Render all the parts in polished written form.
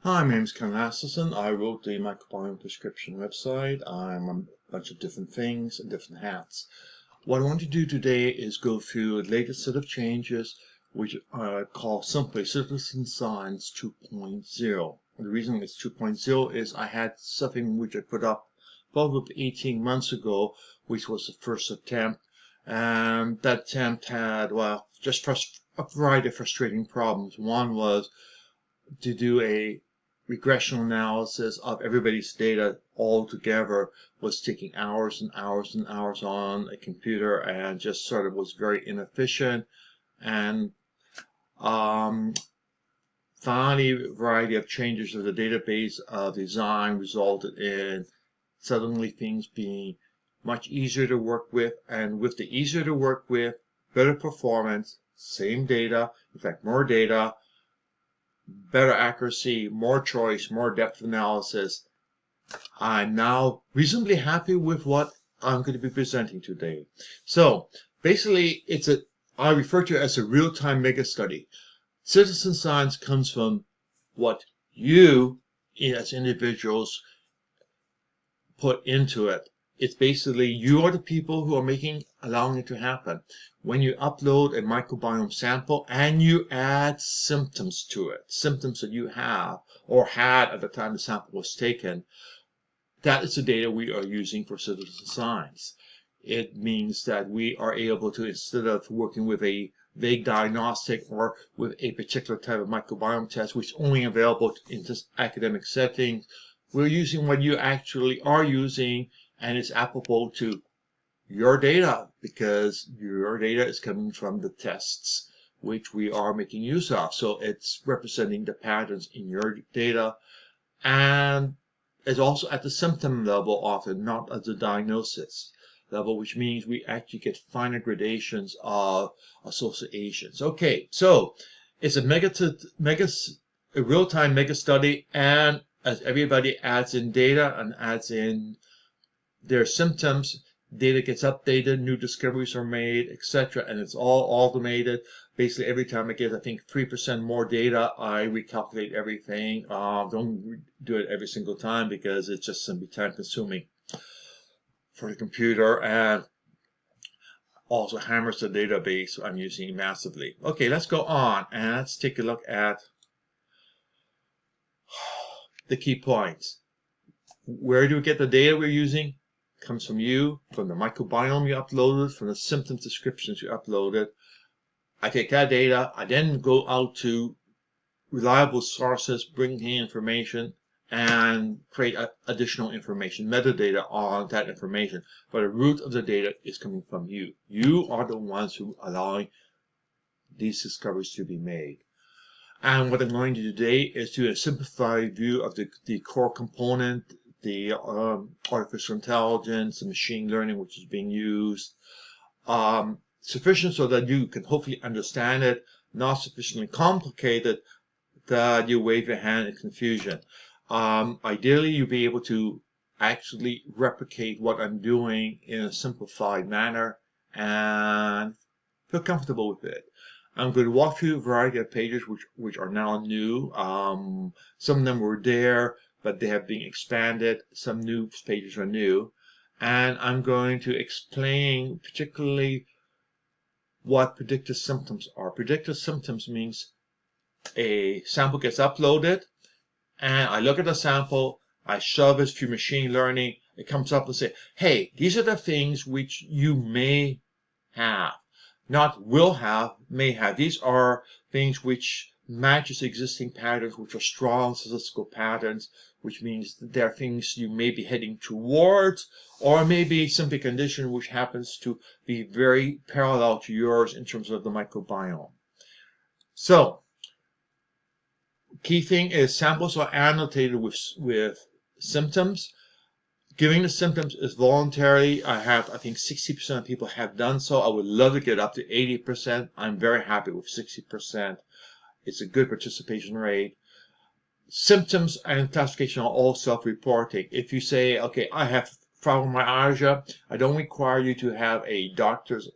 Hi, my name is Ken Masterson. I wrote the Microbiome prescription website. I'm a bunch of different things and different hats. What I want to do today is go through the latest set of changes, which I call simply Citizen Science 2.0. The reason it's 2.0 is I had something which I put up probably 18 months ago, which was the first attempt. And that attempt had, well, just a variety of frustrating problems. One was to do a regression analysis of everybody's data all together was taking hours and hours and hours on a computer and just sort of was very inefficient. And finally, a variety of changes of the database design resulted in suddenly things being much easier to work with, and with the easier to work with, better performance, same data, in fact more data, better accuracy, more choice, more depth analysis. I'm now reasonably happy with what I'm going to be presenting today. So basically, I refer to it as a real-time mega study. Citizen science comes from what you as individuals put into it. It's basically you are the people who are allowing it to happen. When you upload a microbiome sample and you add symptoms to it, symptoms that you have or had at the time the sample was taken, that is the data we are using for citizen science. It means that we are able to, instead of working with a vague diagnostic or with a particular type of microbiome test, which is only available in this academic setting, we're using what you actually are using, and it's applicable to your data because your data is coming from the tests which we are making use of. So it's representing the patterns in your data, and it's also at the symptom level often, not at the diagnosis level, which means we actually get finer gradations of associations. Okay, so it's a real-time mega study, and as everybody adds in data and adds in their symptoms, data gets updated, new discoveries are made, etc., and it's all automated. Basically, every time I get, I think, 3% more data, I recalculate everything. Don't do it every single time because it's just simply time-consuming for the computer, and also hammers the database I'm using massively. Okay, let's go on and let's take a look at the key points. Where do we get the data we're using? It comes from you, from the microbiome you uploaded, from the symptom descriptions you uploaded. I take that data, I then go out to reliable sources, bring in information, and create additional information, metadata on that information. But the root of the data is coming from you. You are the ones who are allowing these discoveries to be made. And what I'm going to do today is do a simplified view of the core component, the artificial intelligence, the machine learning which is being used, sufficient so that you can hopefully understand it, not sufficiently complicated that you wave your hand in confusion. Ideally, you'll be able to actually replicate what I'm doing in a simplified manner and feel comfortable with it. I'm going to walk through a variety of pages which are now new. Some of them were there, but they have been expanded. Some new pages are new. And I'm going to explain particularly what predictive symptoms are. Predictive symptoms means a sample gets uploaded, and I look at the sample, I shove it through machine learning, it comes up and say, hey, these are the things which you may have. Not will have, may have. These are things which matches existing patterns, which are strong statistical patterns, which means that there are things you may be heading towards, or maybe simply a condition which happens to be very parallel to yours in terms of the microbiome. So, key thing is samples are annotated with symptoms. Giving the symptoms is voluntary. I think 60% of people have done so. I would love to get up to 80%. I'm very happy with 60%. It's a good participation rate. Symptoms and classification are all self-reporting. If you say, okay, I have fibromyalgia, I don't require you to have a doctor's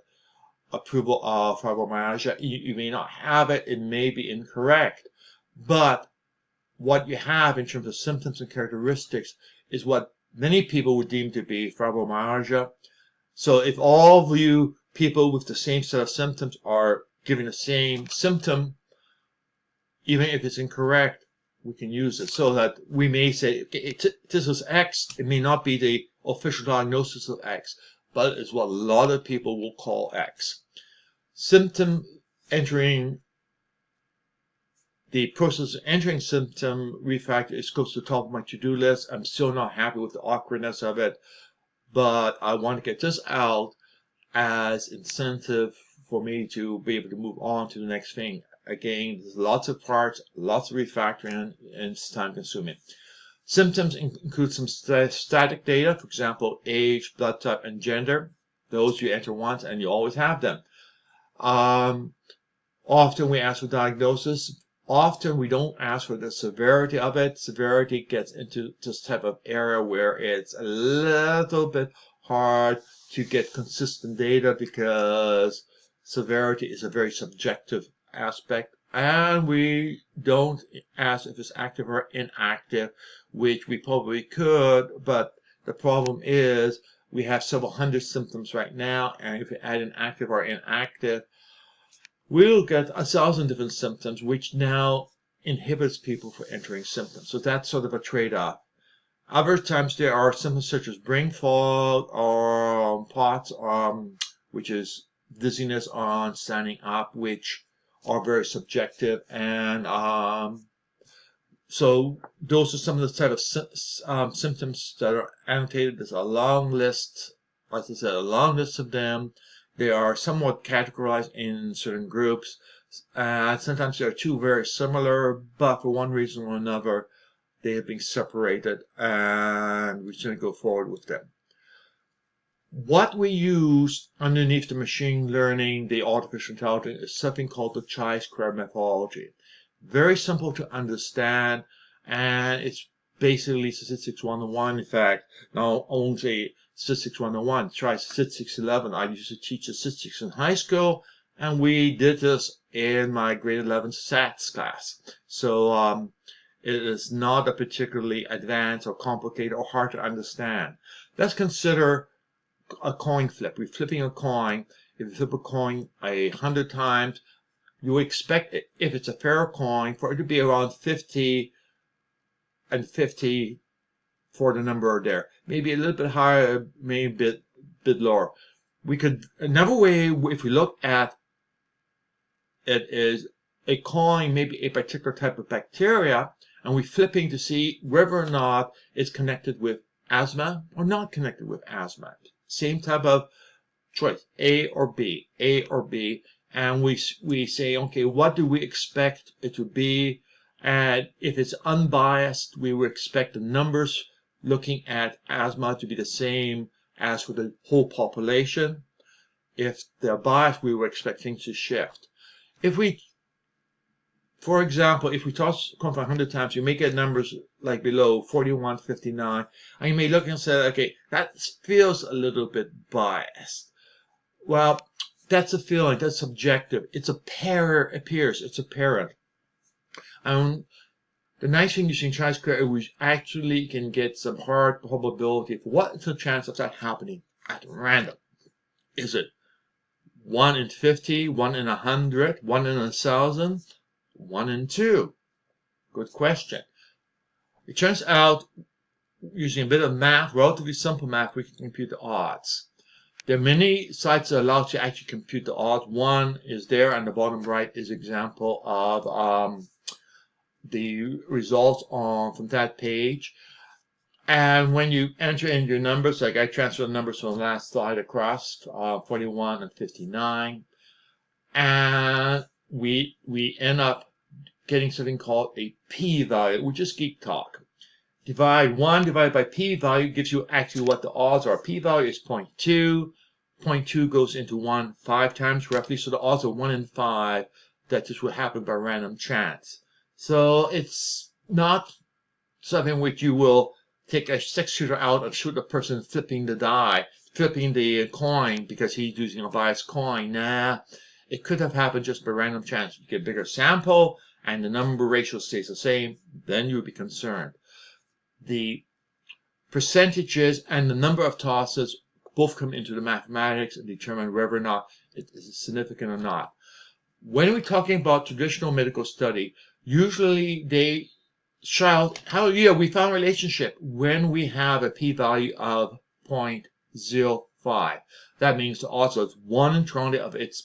approval of fibromyalgia. You may not have it. It may be incorrect. But what you have in terms of symptoms and characteristics is what many people would deem to be fibromyalgia. So if all of you people with the same set of symptoms are giving the same symptom, even if it's incorrect, we can use it so that we may say, okay, this is X. It may not be the official diagnosis of X, but it's what a lot of people will call X. Symptom entering, the process of entering symptom refactor goes to the top of my to-do list. I'm still not happy with the awkwardness of it, but I want to get this out as incentive for me to be able to move on to the next thing. Again, there's lots of parts, lots of refactoring, and it's time consuming. Symptoms include some static data, for example, age, blood type, and gender. Those you enter once and you always have them. Often we ask for diagnosis. Often we don't ask for the severity of it. Severity gets into this type of area where it's a little bit hard to get consistent data because severity is a very subjective aspect. And we don't ask if it's active or inactive, which we probably could, but the problem is we have several hundred symptoms right now, and if we add in active or inactive, we'll get 1,000 different symptoms, which now inhibits people from entering symptoms. So that's sort of a trade-off. Other times there are symptoms such as brain fog or POTS, which is dizziness on standing up, which are very subjective. And so those are some of the type of symptoms that are annotated. There's a long list, as I said, a long list of them. They are somewhat categorized in certain groups. Sometimes they're two very similar, but for one reason or another, they have been separated, and we're going to go forward with them. What we use underneath the machine learning, the artificial intelligence, is something called the Chisquare methodology. Very simple to understand, and it's basically statistics 101. In fact, now only statistics 101. Try statistics 11. I used to teach statistics in high school, and we did this in my grade 11 SATs class. So it is not a particularly advanced or complicated or hard to understand. Let's consider a coin flip. We're flipping a coin. If you flip a coin 100 times, you expect it, if it's a fair coin, for it to be around 50 and 50 for the number there. Maybe a little bit higher, maybe a bit lower. Another way, if we look at it, is a coin, maybe a particular type of bacteria, and we're flipping to see whether or not it's connected with asthma or not connected with asthma. Same type of choice, A or B, A or B. And we say, okay, what do we expect it to be? And if it's unbiased, we would expect the numbers looking at asthma to be the same as for the whole population. If they're biased, we would expect things to shift. For example, if we toss a coin 100 times, you may get numbers like below 41, 59, and you may look and say, okay, that feels a little bit biased. Well, that's a feeling, that's subjective. It's it's apparent. And the nice thing using Chisquare is we actually can get some hard probability for what is the chance of that happening at random. Is it 1 in 50, 1 in 100, 1 in 1,000, 1 in 2? Good question. It turns out, using a bit of math, relatively simple math, we can compute the odds. There are many sites that allow you to actually compute the odds. One is there on the bottom right is an example of the results from that page. And when you enter in your numbers, like I transferred the numbers from the last slide across, 41 and 59, and we end up getting something called a p-value, which is geek talk. 1 divided by p-value gives you actually what the odds are. P-value is 0.2. 0.2 goes into 1 5 times roughly, so the odds are 1 in 5 that this will happen by random chance. So it's not something which you will take a 6-shooter out and shoot a person flipping the coin because he's using a biased coin. Nah, it could have happened just by random chance. You get a bigger sample, and the number ratio stays the same, then you would be concerned. The percentages and the number of tosses both come into the mathematics and determine whether or not it is significant or not. When we're talking about traditional medical study, usually they shout, hallelujah, we found a relationship when we have a p-value of 0.05. That means the odds of 1 in 20 of it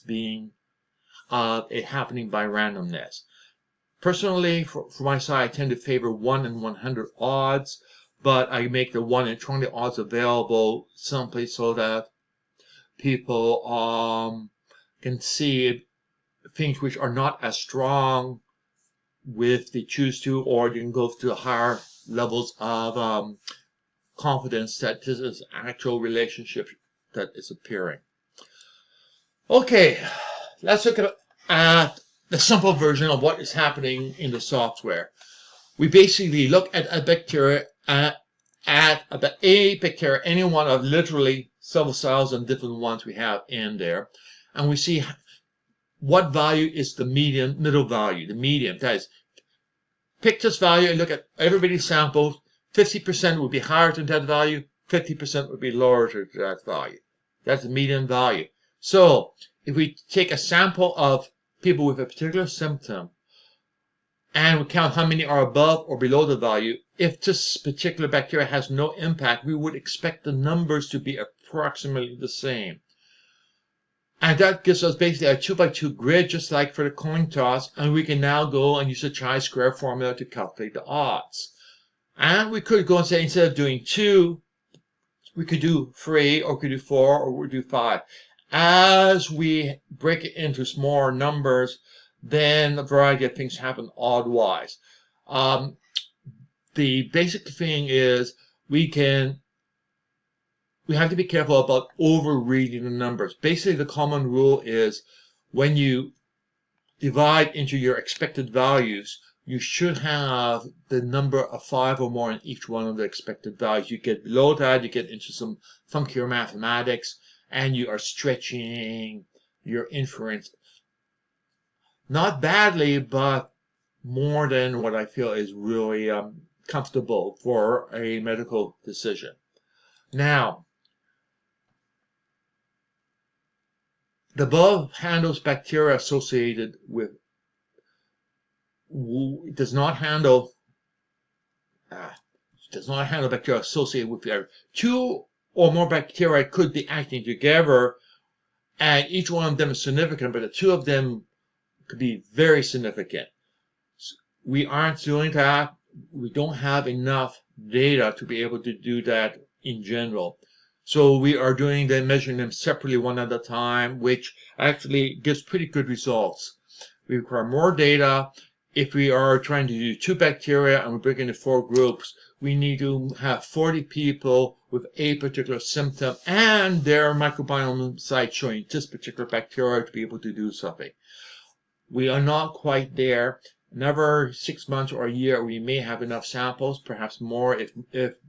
happening by randomness. Personally, for my side, I tend to favor 1 in 100 odds, but I make the 1 in 20 odds available simply so that people can see things which are not as strong if they choose to, or you can go to higher levels of confidence that this is an actual relationship that is appearing. Okay, let's look at the simple version of what is happening in the software. We basically look at a bacteria, any one of literally several thousand different ones we have in there, and we see what value is the middle value, the median. That is, pick this value and look at everybody's samples. 50% would be higher than that value, 50% would be lower than that value. That's the median value. So if we take a sample of people with a particular symptom and we count how many are above or below the value, if this particular bacteria has no impact, we would expect the numbers to be approximately the same. And that gives us basically a 2x2 grid, just like for the coin toss, and we can now go and use the Chisquare formula to calculate the odds. And we could go and say, instead of doing 2, we could do 3, or we could do 4, or we could do 5. As we break it into smaller numbers, then a variety of things happen odd-wise. The basic thing is we have to be careful about overreading the numbers. Basically, the common rule is when you divide into your expected values, you should have the number of 5 or more in each one of the expected values. You get below that, you get into some funkier mathematics, and you are stretching your inference. Not badly, but more than what I feel is really comfortable for a medical decision. Now, the above handles bacteria associated with, does not handle bacteria associated with the 2 or more bacteria could be acting together, and each one of them is significant, but the 2 of them could be very significant. We aren't doing that. We don't have enough data to be able to do that in general. So we are measuring them separately one at a time, which actually gives pretty good results. We require more data. If we are trying to do 2 bacteria and we break into 4 groups, we need to have 40 people with a particular symptom and their microbiome site showing this particular bacteria to be able to do something. We are not quite there. Another 6 months or a year, we may have enough samples, perhaps more if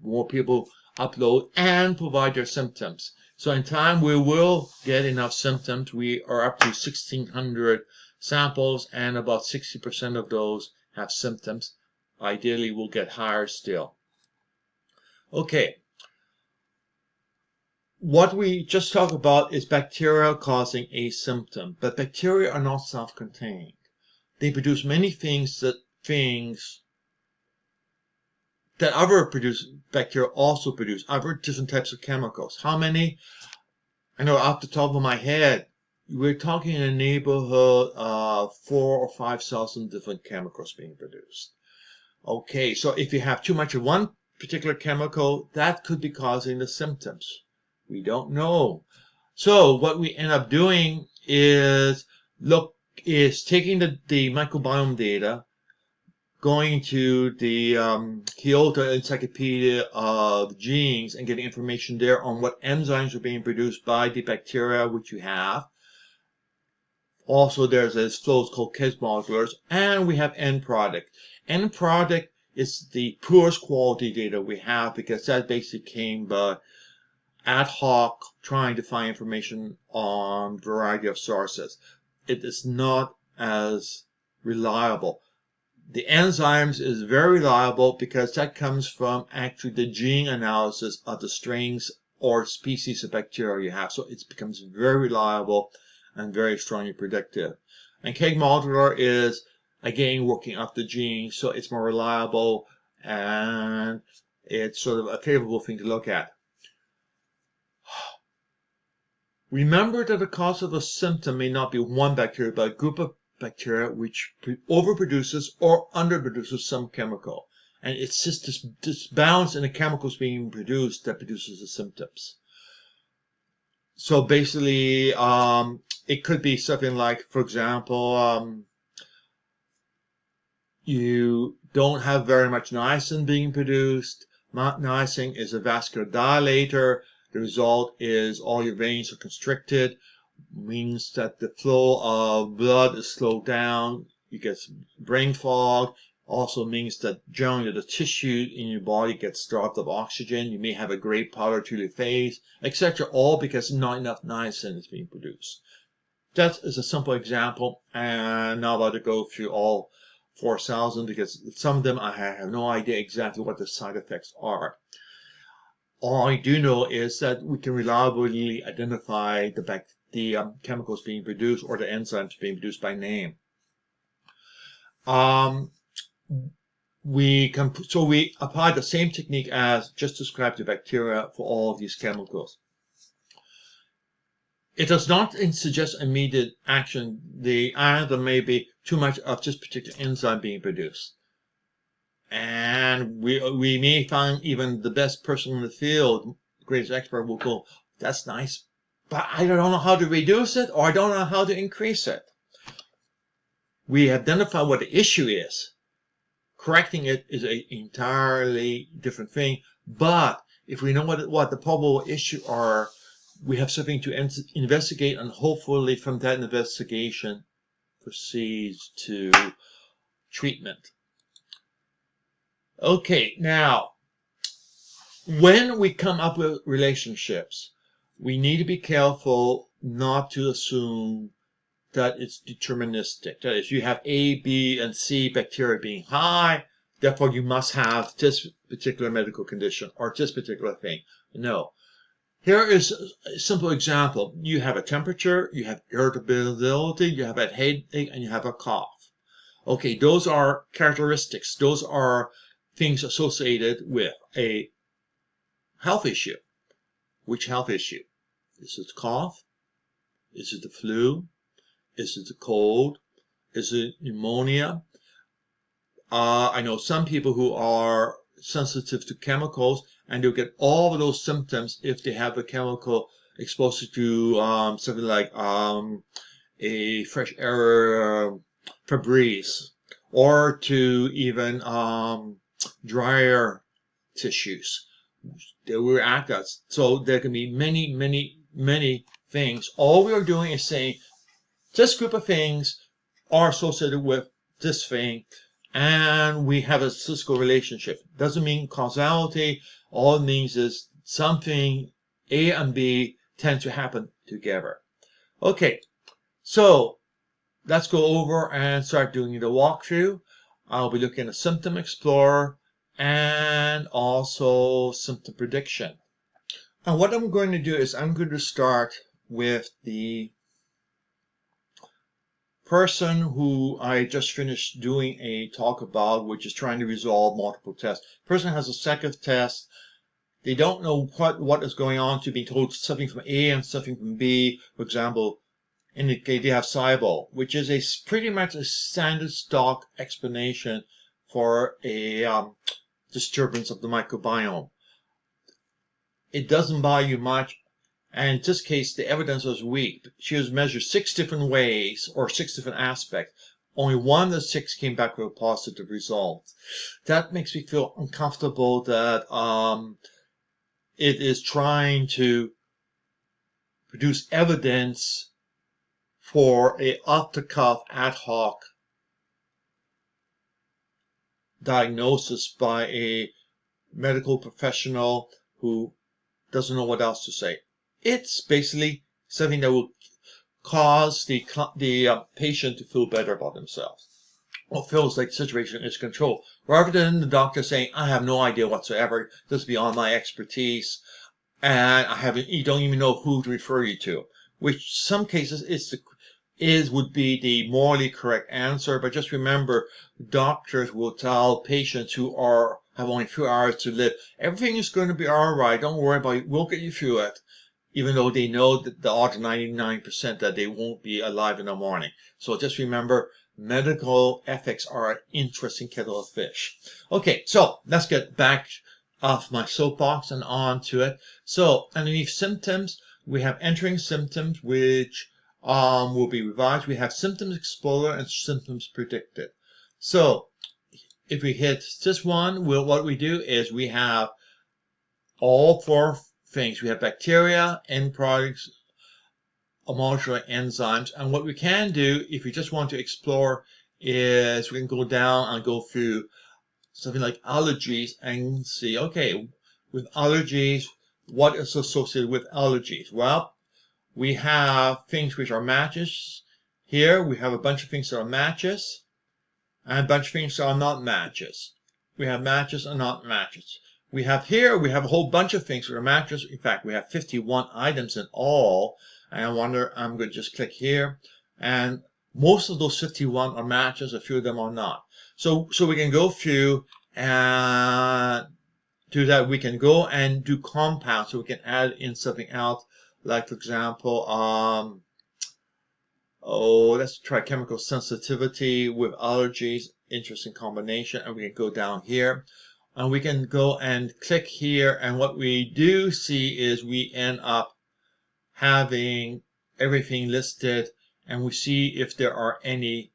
more people upload and provide their symptoms. So in time, we will get enough symptoms. We are up to 1,600 samples, and about 60% of those have symptoms. Ideally, we'll get higher still. Okay. What we just talked about is bacteria causing a symptom, but bacteria are not self-contained. They produce many things that other bacteria also produce, other different types of chemicals. How many? I know off the top of my head, we're talking in a neighborhood of 4,000 or 5,000 different chemicals being produced. Okay, so if you have too much of one particular chemical, that could be causing the symptoms. We don't know. So what we end up doing is taking the microbiome data, going to the Kyoto Encyclopedia of Genes and getting information there on what enzymes are being produced by the bacteria which you have. Also, there's flows called Kes modulars, and we have end product. End product is the poorest quality data we have because that basically came by ad hoc trying to find information on a variety of sources. It is not as reliable. The enzymes is very reliable because that comes from actually the gene analysis of the strains or species of bacteria you have. So it becomes very reliable and very strongly predictive. And Keg modular is, again, working off the genes, so it's more reliable and it's sort of a favorable thing to look at. Remember that the cause of a symptom may not be one bacteria, but a group of bacteria which overproduces or underproduces some chemical. And it's just this balance in the chemicals being produced that produces the symptoms. So basically, it could be something like, for example, you don't have very much niacin being produced. Niacin is a vascular dilator. The result is all your veins are constricted, means that the flow of blood is slowed down. You get brain fog. Also means that generally the tissue in your body gets starved of oxygen. You may have a gray powder to your face, etc. All because not enough niacin is being produced. That is a simple example, and I'm not about to go through all 4,000 because some of them I have no idea exactly what the side effects are. All I do know is that we can reliably identify the chemicals being produced or the enzymes being produced by name. We apply the same technique as just described to bacteria for all of these chemicals. It does not suggest immediate action. There may be too much of this particular enzyme being produced. And we may find even the best person in the field, the greatest expert, will go, that's nice, but I don't know how to reduce it, or I don't know how to increase it. We identify what the issue is. Correcting it is an entirely different thing. But if we know what the probable issue are, we have something to investigate, and hopefully from that investigation proceeds to treatment. Okay, now, when we come up with relationships, we need to be careful not to assume that it's deterministic. That is, you have A, B, and C bacteria being high, therefore you must have this particular medical condition or this particular thing. No. Here is a simple example. You have a temperature, you have irritability, you have a headache, and you have a cough. Okay, those are characteristics. Those are things associated with a health issue. Which health issue? Is it cough? Is it the flu? Is it the cold? Is it pneumonia? I know some people who are sensitive to chemicals, and they'll get all of those symptoms if they have a chemical exposure to something like a fresh air Febreze, or to even drier tissues. They will react that. So there can be many things. All we are doing is saying this group of things are associated with this thing, and we have a statistical relationship. Doesn't mean causality. All it means is something A and B tend to happen together. Okay, so let's go over and start doing the walkthrough. I'll be looking at Symptom Explorer and also symptom prediction. And what I'm going to do is I'm going to start with the person who I just finished doing a talk about, which is trying to resolve multiple tests. Person has a second test. They don't know what is going on to be told something from A and something from B. For example, indicate they have SIBO, which is pretty much a standard stock explanation for a disturbance of the microbiome. It doesn't bother you much. And in this case, the evidence was weak. She was measured 6 different ways or 6 different aspects. Only one of the 6 came back with a positive result. That makes me feel uncomfortable that it is trying to produce evidence for a off-the-cuff ad hoc diagnosis by a medical professional who doesn't know what else to say. It's basically something that will cause the patient to feel better about themselves. it feels like the situation is controlled, rather than the doctor saying, I have no idea whatsoever, this is beyond my expertise, and you don't even know who to refer you to, which some cases would be the morally correct answer. But just remember, doctors will tell patients who have only a few hours to live, everything is going to be all right, don't worry about it, we'll get you through it, even though they know that the odds are 99% that they won't be alive in the morning. So just remember, medical ethics are an interesting kettle of fish. Okay, so let's get back off my soapbox and on to it. So underneath symptoms, we have entering symptoms, which will be revised. We have symptoms explorer and symptoms predicted. So if we hit this one, what we do is we have all four things. We have bacteria, end products, molecular enzymes. And what we can do, if we just want to explore, is we can go down and go through something like allergies and see, okay, with allergies, what is associated with allergies? Well, we have things which are matches. Here we have a bunch of things that are matches and a bunch of things that are not matches. We have matches and not matches. We have a whole bunch of things that are matches. In fact, we have 51 items in all. And I'm going to just click here. And most of those 51 are matches, a few of them are not. So we can go through and do that. We can go and do compounds. So we can add in something else. Like, for example, let's try chemical sensitivity with allergies. Interesting combination. And we can go down here. And we can go and click here. And what we do see is we end up having everything listed. And we see if there are any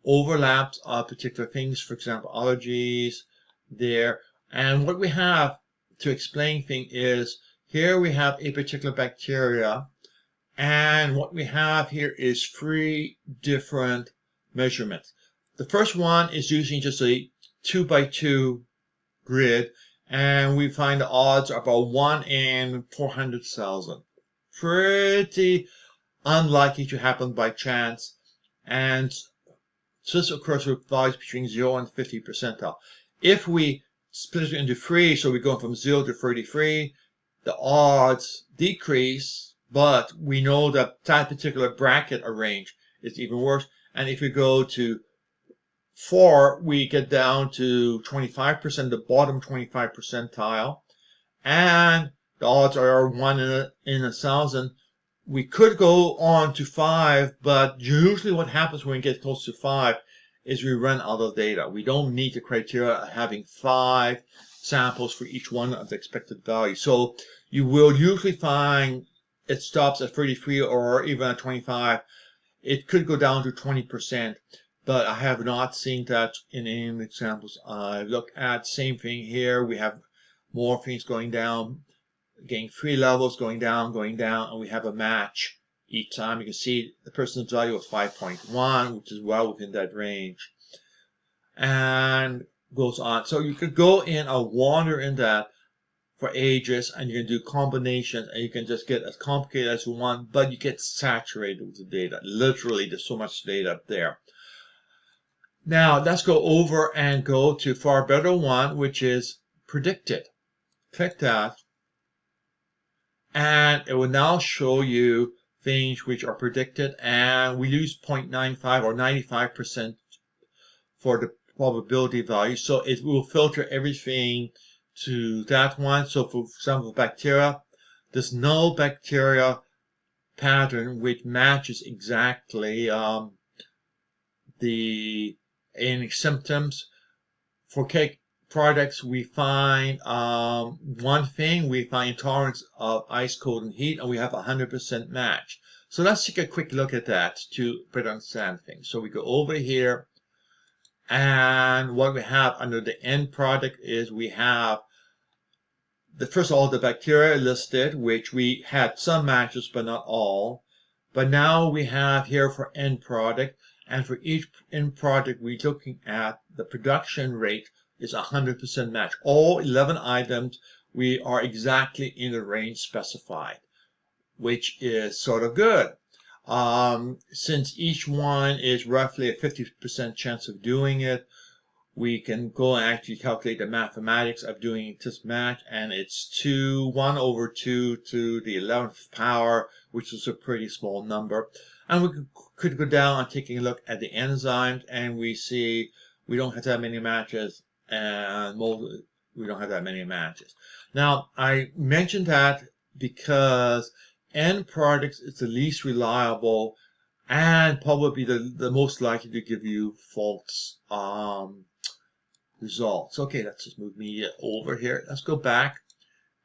overlaps of particular things. For example, allergies there. And what we have to explain things is, here we have a particular bacteria, and what we have here is 3 different measurements. The first one is using just a 2x2 grid, and we find the odds are about 1 in 400,000. Pretty unlikely to happen by chance, and so this of course lies between 0 and 50 percentile. If we split it into 3, so we go from 0 to 33, the odds decrease, but we know that that particular bracket or range is even worse. And if we go to 4, we get down to 25%, the bottom 25 percentile, and the odds are 1 in 1,000. We could go on to 5, but usually what happens when we get close to 5 is we run out of data. We don't meet the criteria of having 5 samples for each one of the expected value. So you will usually find it stops at 33 or even at 25. It could go down to 20%, but I have not seen that in any of the examples I look at. Same thing here. We have more things going down, getting 3 levels going down, and we have a match each time. You can see the person's value of 5.1, which is well within that range, and goes on. So you could go in and wander in that for ages, and you can do combinations, and you can just get as complicated as you want, but you get saturated with the data. Literally, there's so much data up there. Now, let's go over and go to far better one, which is predicted. Click that, and it will now show you things which are predicted, and we use 0.95 or 95% for the probability value. So it will filter everything to that one. So for example, bacteria, there's no bacteria pattern which matches exactly any symptoms. For cake products, we find one thing, we find intolerance of ice, cold, and heat, and we have 100% match. So let's take a quick look at that to better understand things. So we go over here, and what we have under the end product is we have first of all the bacteria listed, which we had some matches but not all. But now we have here for end product, and for each end product we're looking at the production rate is 100% match. All 11 items we are exactly in the range specified, which is sort of good. Since each one is roughly a 50% chance of doing it, we can go and actually calculate the mathematics of doing this match, and it's 1 over 2 to the 11th power, which is a pretty small number. And we could go down and take a look at the enzymes, and we see we don't have that many matches, and we don't have that many matches. Now, I mentioned that because end products is the least reliable and probably the most likely to give you false results. Okay, let's just move media over here. Let's go back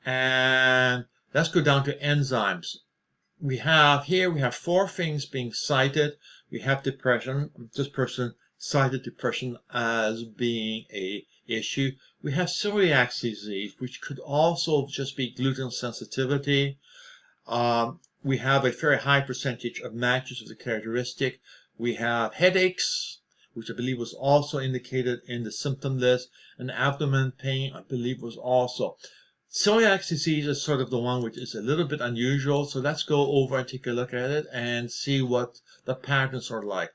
and let's go down to enzymes. We have 4 things being cited. We have depression. This person cited depression as being a issue. We have celiac disease, which could also just be gluten sensitivity. We have a very high percentage of matches with the characteristic. We have headaches, which I believe was also indicated in the symptom list, and abdomen pain, I believe, was also. Celiac disease is sort of the one which is a little bit unusual, so let's go over and take a look at it and see what the patterns are like.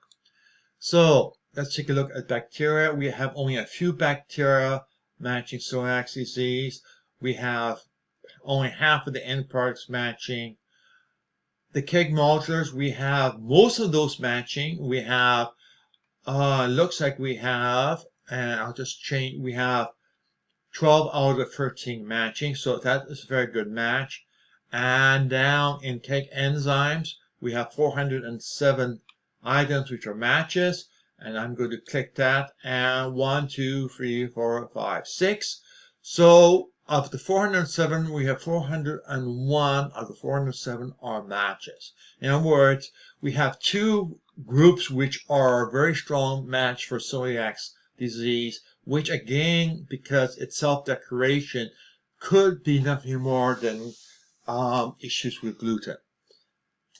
So let's take a look at bacteria. We have only a few bacteria matching celiac disease. We have only half of the end products matching. The keg molecules, we have most of those matching. We have, looks like we have, and I'll just change, we have 12 out of 13 matching, so that is a very good match. And down in keg enzymes, we have 407 items which are matches, and I'm going to click that, and 1, 2, 3, 4, 5, 6. So of the 407, we have 401 of the 407 are matches. In other words, we have 2 groups which are a very strong match for celiac disease, which again, because it's self-declaration, could be nothing more than issues with gluten.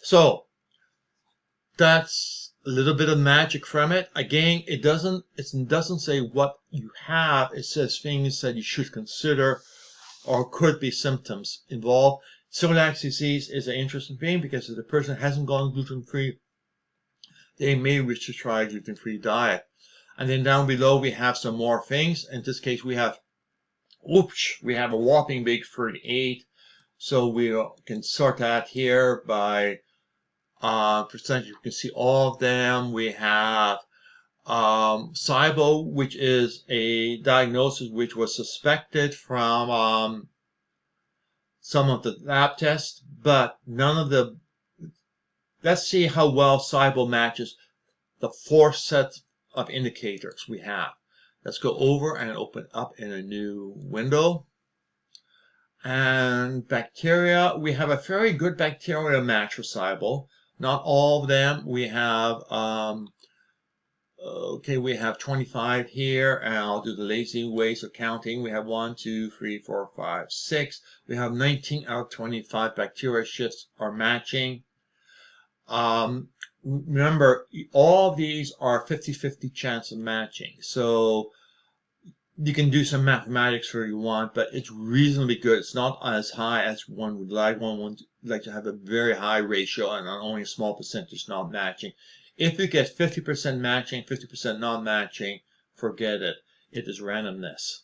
So that's a little bit of magic from it. Again, it doesn't say what you have. It says things that you should consider or could be symptoms involved. Celiac disease is an interesting thing because if the person hasn't gone gluten-free, they may wish to try a gluten-free diet. And then down below we have some more things. In this case we have a whopping big 38. So we can sort that here by percentage. You can see all of them. We have SIBO, which is a diagnosis which was suspected from some of the lab tests, but none of the. Let's see how well SIBO matches the 4 sets of indicators we have. Let's go over and open up in a new window. And bacteria, we have a very good bacterial match for SIBO. Not all of them. We have, we have 25 here, and I'll do the lazy ways of counting. We have 1, 2, 3, 4, 5, 6. We have 19 out of 25 bacteria shifts are matching. Remember, all of these are 50-50 chance of matching. So you can do some mathematics if you want, but it's reasonably good. It's not as high as one would like. One would like to have a very high ratio and only a small percentage not matching. If you get 50% matching, 50% not matching, forget it. It is randomness,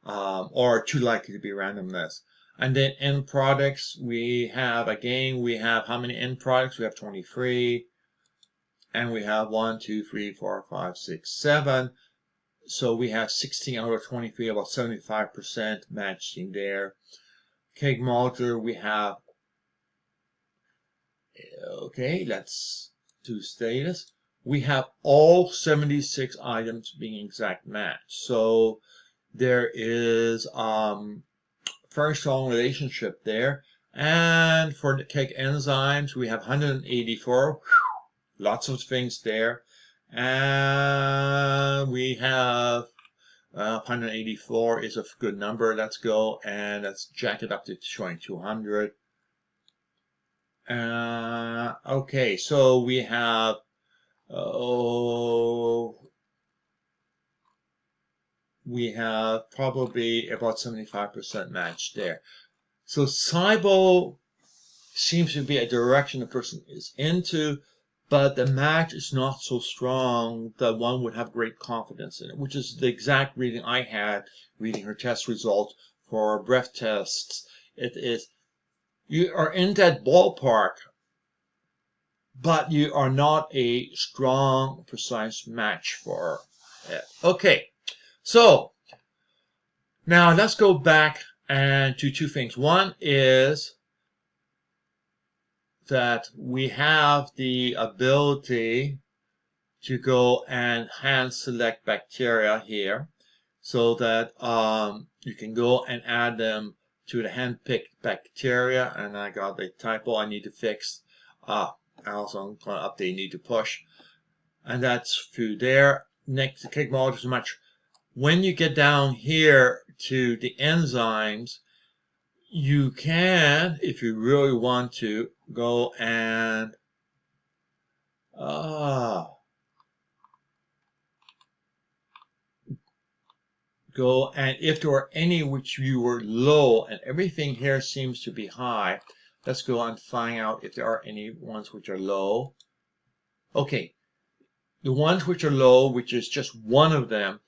or too likely to be randomness. And then end products, we have how many end products? We have 23. And we have 1, 2, 3, 4, 5, 6, 7. So we have 16 out of 23, about 75% matching there. Keg molecule, we have, okay, let's do status. We have all 76 items being exact match. So there is very strong relationship there. And for the keg enzymes, we have 184. Lots of things there. And we have 184 is a good number. Let's go and let's jack it up to showing 200. Okay, so we have probably about 75% match there. So SIBO seems to be a direction the person is into, but the match is not so strong that one would have great confidence in it, which is the exact reading I had reading her test results for breath tests. It is, you are in that ballpark, but you are not a strong, precise match for it. Okay, so now let's go back and to two things. One is that we have the ability to go and hand select bacteria here so that you can go and add them to the hand-picked bacteria. And I got a typo I need to fix. Also, I'm going to update need to push. And that's through there. Next, the click mode is much. When you get down here to the enzymes, you can, if you really want to, go and if there are any which you were low, and everything here seems to be high, let's go and find out if there are any ones which are low. Okay, the ones which are low, which is just one of them,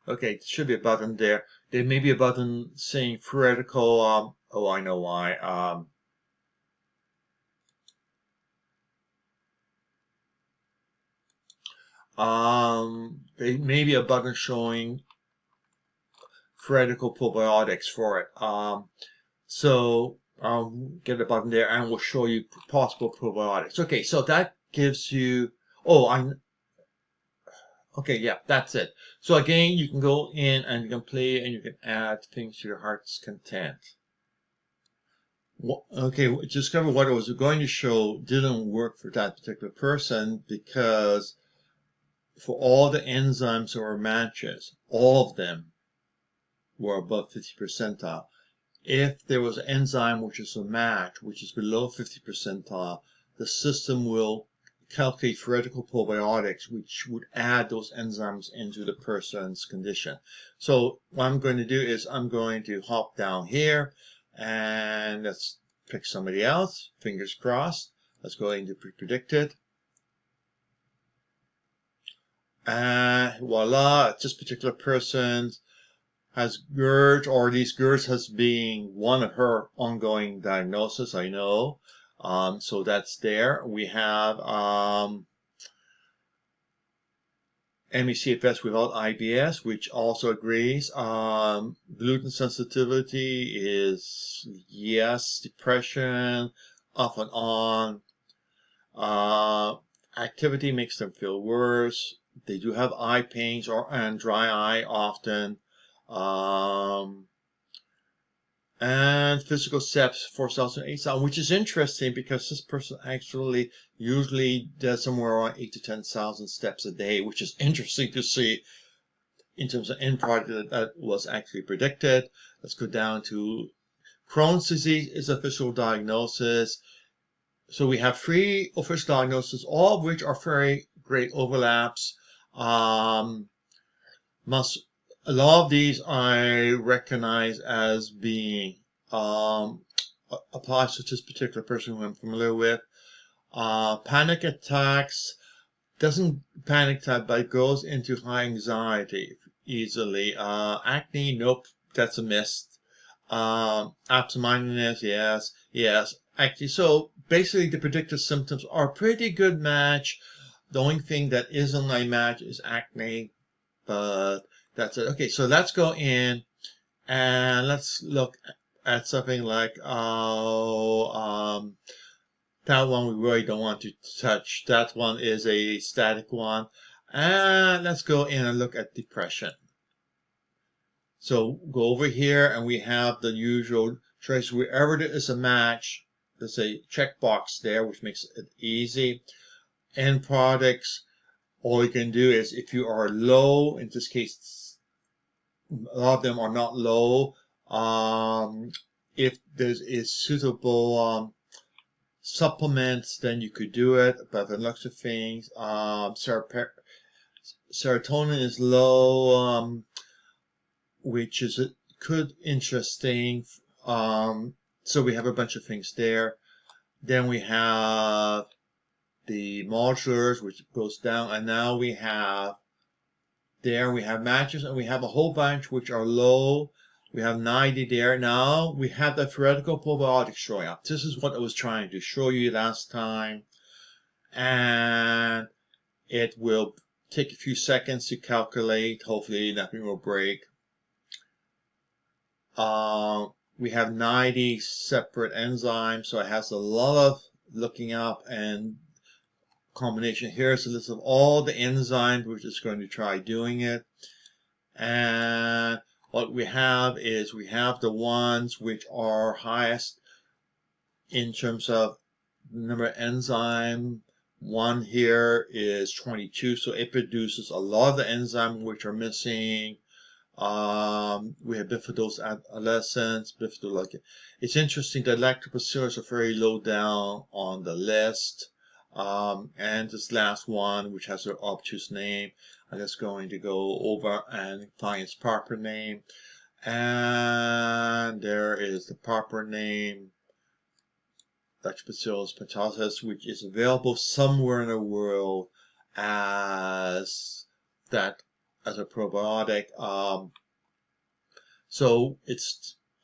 okay, it should be a button there. There may be a button saying theoretical, oh, I know why. There may be a button showing theoretical probiotics for it. So I'll get a button there and we'll show you possible probiotics. Okay, so that gives you, okay, yeah, that's it. So again, you can go in and you can play and you can add things to your heart's content. Okay, discover what I was going to show didn't work for that particular person because for all the enzymes or matches, all of them were above 50 percentile. If there was an enzyme which is a match, which is below 50 percentile, the system will calculate theoretical probiotics, which would add those enzymes into the person's condition. So what I'm going to do is I'm going to hop down here and let's pick somebody else. Fingers crossed. Let's go into pre-predicted. And voila, this particular person has GERD, or these GERDs has been one of her ongoing diagnosis, I know. So that's there. We have ME/CFS without IBS, which also agrees. Gluten sensitivity is yes. Depression, off and on. Activity makes them feel worse. They do have eye pains and dry eye often. And physical steps 4,000 to 8,000, which is interesting because this person actually usually does somewhere around 8 to 10,000 steps a day, which is interesting to see in terms of end product that was actually predicted. Let's go down to Crohn's disease is official diagnosis. So we have 3 official diagnoses, all of which are very great overlaps. A lot of these I recognize as being applies to this particular person who I'm familiar with. Panic attacks doesn't panic attack, but it goes into high anxiety easily. Acne, nope, that's a miss. Absent-mindedness, yes. Actually, so basically the predicted symptoms are a pretty good match. The only thing that isn't a match is acne, but that's it. Okay, so let's go in and let's look at something like that one we really don't want to touch. That one is a static one. And let's go in and look at depression. So go over here and we have the usual choice. Wherever there is a match, there's a checkbox there, which makes it easy. End products, all you can do is if you are low, in this case, a lot of them are not low. If there is suitable supplements, then you could do it. But the looks of things, serotonin is low. which is could interesting. So we have a bunch of things there. Then we have the modulars, which goes down, and now we have matches, and we have a whole bunch which are low. We have 90 there. Now we have the theoretical probiotics showing up. This is what I was trying to show you last time, and it will take a few seconds to calculate. Hopefully nothing will break. We have 90 separate enzymes, so it has a lot of looking up and combination. Here's a list of all the enzymes which is going to try doing it. And what we have is we have the ones which are highest in terms of the number of enzyme. One here is 22, so it produces a lot of the enzymes which are missing. We have bifidose adolescents, bifidolike. It's interesting that lactobacillus are very low down on the list. And this last one, which has an obtuse name, I'm just going to go over and find its proper name. And there is the proper name, Lactobacillus petosis, which is available somewhere in the world as a probiotic. So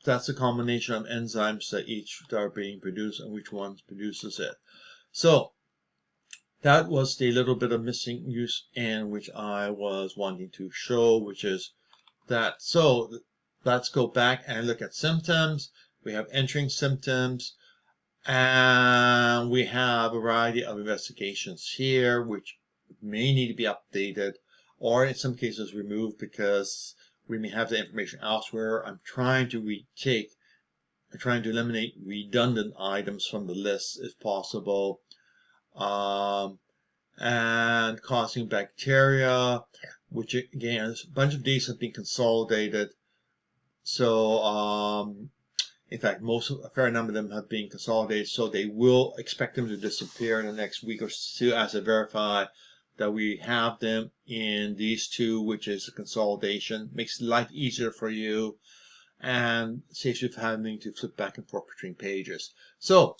that's a combination of enzymes that are being produced and which one produces it. So that was the little bit of missing use in which I was wanting to show, which is that. So let's go back and look at symptoms. We have entering symptoms, and we have a variety of investigations here, which may need to be updated, or in some cases removed because we may have the information elsewhere. I'm trying to eliminate redundant items from the list if possible. And causing bacteria, which again, a bunch of these have been consolidated. So, in fact, a fair number of them have been consolidated, so they will expect them to disappear in the next week or two as I verify that we have them in these two, which is a consolidation. Makes life easier for you and saves you from having to flip back and forth between pages. So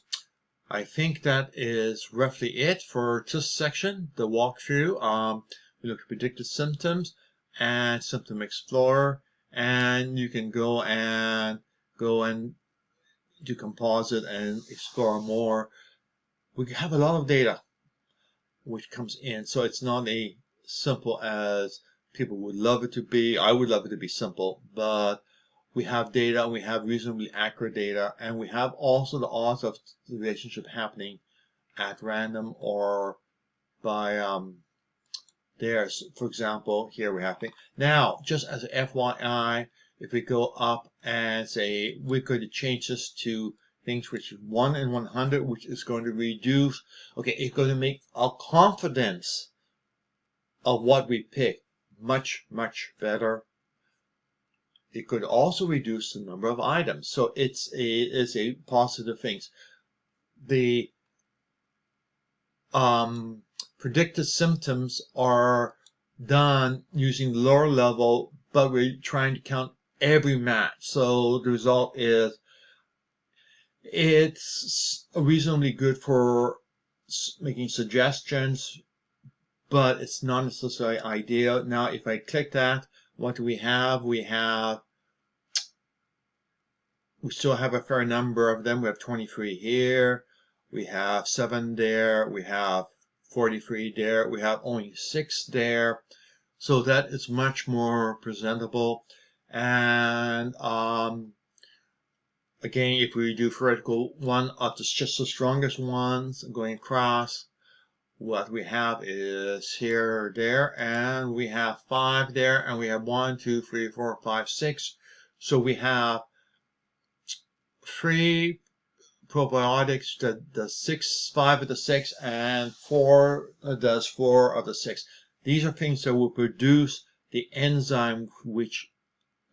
I think that is roughly it for this section, the walkthrough. We looked at predicted symptoms and Symptom Explorer, and you can go and do composite and explore more. We have a lot of data which comes in, so it's not as simple as people would love it to be. I would love it to be simple, but we have data, we have reasonably accurate data, and we have also the odds of the relationship happening at random or by for example, here we have things. Now, just as an FYI, if we go up and say we're going to change this to things which is 1 in 100, which is going to reduce, okay, it's going to make our confidence of what we pick much, much better. It could also reduce the number of items. So it's a positive thing. The predicted symptoms are done using lower level, but we're trying to count every match. So the result is it's reasonably good for making suggestions, but it's not necessarily ideal. Now, if I click that, what do we have? We still have a fair number of them. We have 23 here. We have 7 there. We have 43 there. We have only 6 there. So that is much more presentable. And again, if we do theoretical one of just the strongest ones going across, what we have is here, there, and we have 5 there, and we have 1, 2, 3, 4, 5, 6. So we have 3 probiotics that does 5 of the 6, and 4 does 4 of the 6. These are things that will produce the enzyme which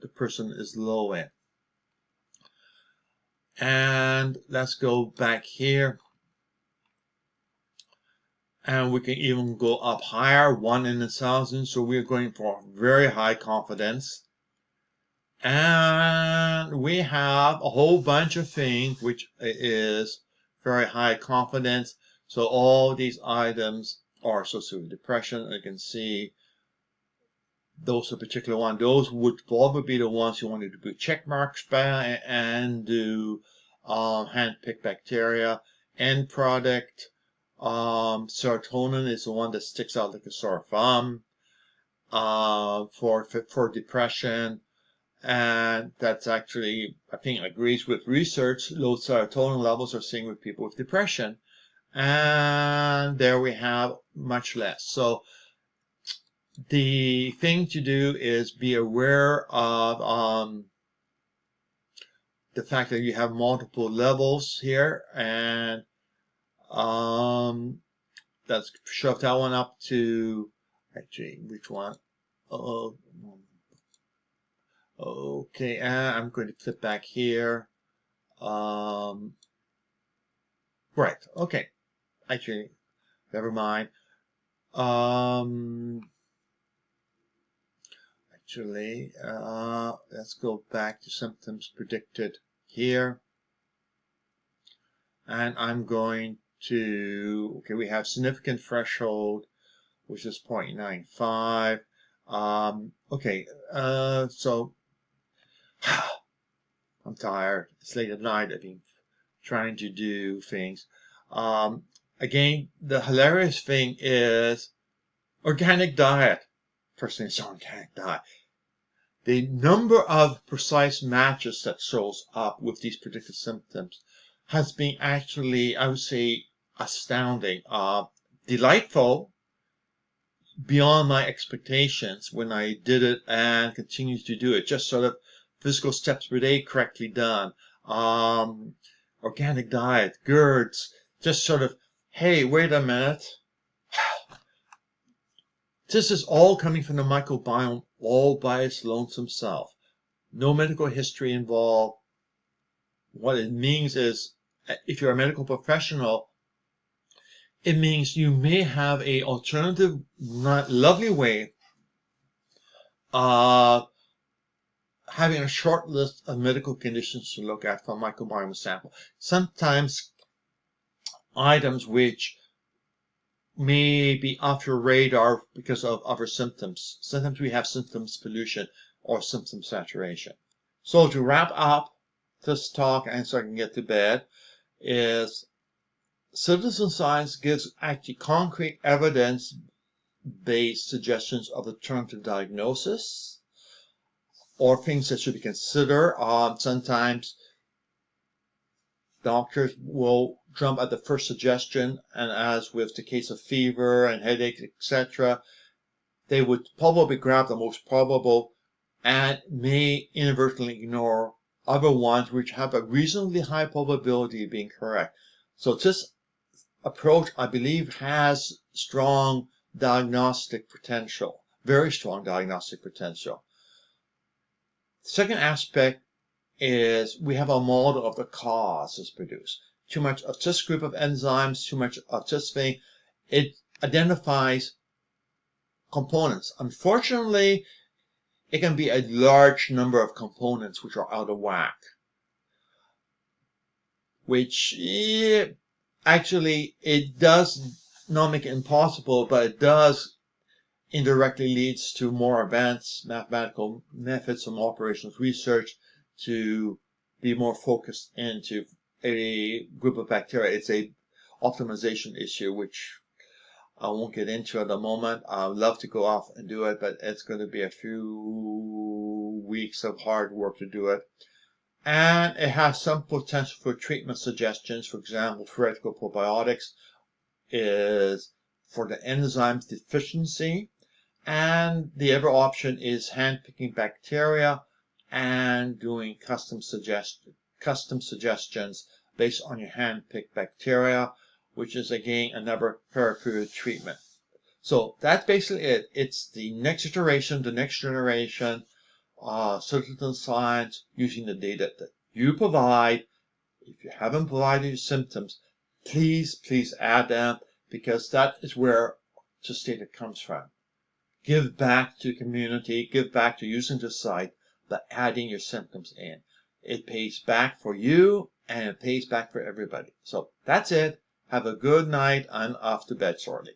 the person is low in. And let's go back here. And we can even go up higher, 1 in 1,000. So we're going for very high confidence. And we have a whole bunch of things which is very high confidence. So all these items are associated with depression. You can see those are particular ones. Those would probably be the ones you wanted to put check marks by and do hand-picked bacteria. End product, serotonin is the one that sticks out like a sore thumb for depression. And that's actually, I think, agrees with research. Low serotonin levels are seen with people with depression. And there we have much less. So the thing to do is be aware of the fact that you have multiple levels here, and let's shove that one up to, actually, which one? Oh, okay, and I'm going to flip back here. Right, okay, actually, never mind. Actually, let's go back to symptoms predicted here. And I'm going to, okay, we have significant threshold, which is 0.95. Okay, so I'm tired. It's late at night. I've been trying to do things. Again, the hilarious thing is organic diet. First thing is organic diet. The number of precise matches that shows up with these predicted symptoms has been actually, I would say, astounding. Delightful, beyond my expectations when I did it and continue to do it. Just sort of physical steps per day correctly done. Organic diet, GERDs, just sort of, hey, wait a minute. This is all coming from the microbiome all by its lonesome self. No medical history involved. What it means is, if you're a medical professional, it means you may have an alternative, lovely way of having a short list of medical conditions to look at from a microbiome sample. Sometimes items which may be off your radar because of other symptoms. Sometimes we have symptoms pollution or symptom saturation. So to wrap up this talk, and so I can get to bed, is citizen science gives actually concrete evidence-based suggestions of alternative diagnosis or things that should be considered. Sometimes doctors will jump at the first suggestion, and as with the case of fever and headache, etc., they would probably grab the most probable and may inadvertently ignore other ones which have a reasonably high probability of being correct. So this approach, I believe, has strong diagnostic potential, very strong diagnostic potential. The second aspect is we have a model of the cause that's produced. Too much of this group of enzymes, too much of this thing. It identifies components. Unfortunately, it can be a large number of components which are out of whack, which actually it does not make it impossible, but it does indirectly leads to more advanced mathematical methods from operations research to be more focused into a group of bacteria. It's a optimization issue, which I won't get into at the moment. I'd love to go off and do it, but it's going to be a few weeks of hard work to do it. And it has some potential for treatment suggestions. For example, theoretical probiotics is for the enzymes deficiency. And the other option is hand-picking bacteria and doing custom suggestions based on your hand-picked bacteria, which is again another therapeutic treatment. So that's basically it. It's the next iteration, the next generation, citizen science using the data that you provide. If you haven't provided your symptoms, please add them, because that is where this data comes from. Give back to the community, give back to using the site but adding your symptoms in. It pays back for you and it pays back for everybody. So that's it. Have a good night. I'm off to bed shortly.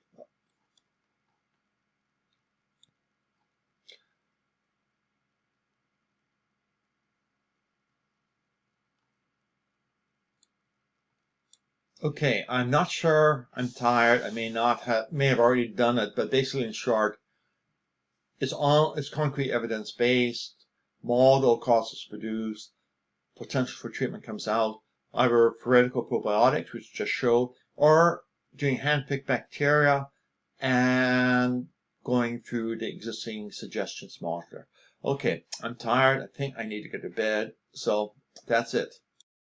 Okay, I'm not sure. I'm tired. I may have already done it, but basically in short, it's concrete evidence based. Model causes produced. Potential for treatment comes out. Either theoretical probiotics, which just show, or doing hand-picked bacteria and going through the existing suggestions monitor. Okay, I'm tired. I think I need to go to bed. So that's it.